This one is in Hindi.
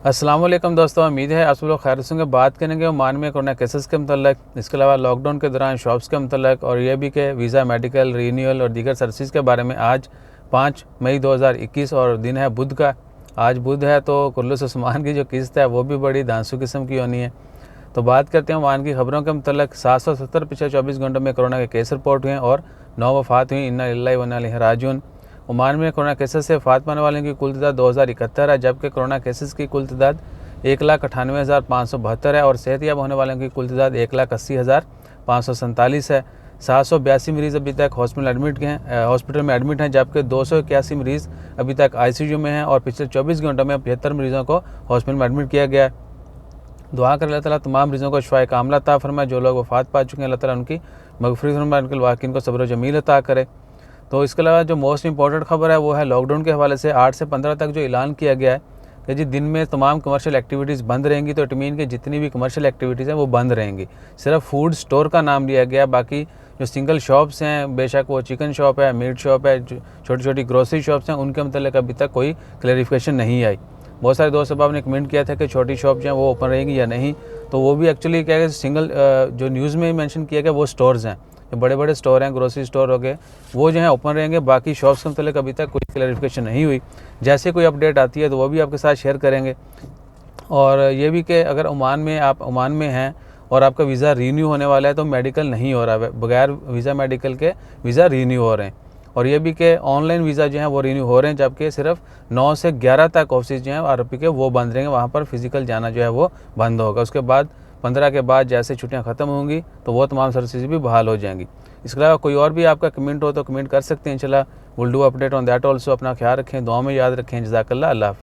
अस्सलाम वालेकुम दोस्तों, उम्मीद है आप सब लोग खैर से होंगे। बात करेंगे ओमान में कोरोना केसेस के मतलब, इसके अलावा लॉकडाउन के दौरान शॉप्स के मतलब और ये भी कि वीज़ा, मेडिकल, रीन्यूअल और दीगर सर्विस के बारे में। आज 5 मई 2021 और दिन है बुध का। आज बुध है तो कुल्लूस उस्मान की जो किस्त है वो भी बड़ी धांसू किस्म की होनी है। तो बात करते हैं ओमान की खबरों के मतलब। 770 पिछले 24 घंटों में कोरोना के केस रिपोर्ट हुए हैं और 9 वफ़ात हुई। इन्ना लिल्लाहि व इन्ना इलैहि राजिऊन। ओमान में कोरोना केसेस से वफ़ात पाने वालों की कुल तादाद 2071 है, जबकि कोरोना केसेस की कुल तादाद 1,98,572 है और सेहतयाब होने वालों की कुल तादाद 1,80,547 है। 782 मरीज़ अभी तक हॉस्पिटल में एडमिट हैं, जबकि 281 मरीज़ अभी तक ICU में हैं और पिछले 24 घंटों में 75 मरीज़ों को हॉस्पिटल में एडमिट किया गया है। दुआ कर अल्लाह ताला तमाम मरीज़ों को शिफाए कामिला अता फरमाए। जो लोग वफ़ात पा चुके हैं अल्लाह ताला उनकी मग़फ़िरत फरमाए, उनके वाक़ईन को सब्र जमील अता करे। तो इसके अलावा जो मोस्ट इंपॉर्टेंट खबर है वो है लॉकडाउन के हवाले से। 8 से 15 तक जो ऐलान किया गया है कि जी दिन में तमाम कमर्शियल एक्टिविटीज़ बंद रहेंगी, तो इट मीन कि जितनी भी कमर्शियल एक्टिविटीज़ हैं वो बंद रहेंगी। सिर्फ फूड स्टोर का नाम लिया गया, बाकी जो सिंगल शॉप्स हैं, बेशक वो चिकन शॉप है, मीट शॉप है, छोटी छोटी ग्रोसरी शॉप्स हैं, उनके मतलब अभी तक कोई क्लैरिफिकेशन नहीं आई। बहुत सारे दोस्त साहब ने कमेंट किया था कि छोटी शॉप जो हैं वो ओपन रहेंगी या नहीं, तो वो भी एक्चुअली क्या है, सिंगल जो न्यूज़ में मेंशन किया गया वो स्टोर्स हैं, जो बड़े बड़े स्टोर हैं, ग्रोसरी स्टोर हो गए, वो जो है ओपन रहेंगे। बाकी शॉप्स के मतलब अभी तक कोई क्लैरिफिकेशन नहीं हुई। जैसे कोई अपडेट आती है तो वो भी आपके साथ शेयर करेंगे। और ये भी कि अगर आप ओमान में हैं और आपका वीज़ा रीन्यू होने वाला है तो मेडिकल नहीं हो रहा है, बगैर वीज़ा मेडिकल के वीज़ा रीन्यू हो रहे हैं। और ये भी कि ऑनलाइन वीज़ा जो है वो रीन्यू हो रहे हैं, जबकि सिर्फ 9 से 11 तक ऑफिस जो हैं RP के वो बंद रहेंगे, वहाँ पर फिज़िकल जाना जो है वो बंद होगा। उसके बाद 15 के बाद जैसे छुट्टियाँ ख़त्म होंगी तो वो तमाम सर्विसेज भी बहाल हो जाएंगी। इसके अलावा कोई और भी आपका कमेंट हो तो कमेंट कर सकते हैं। इंशाल्लाह will do update on that also. अपना ख्याल रखें, दुआ में याद रखें। जज़ाकल्लाह। अल्लाह हाफ़िज़।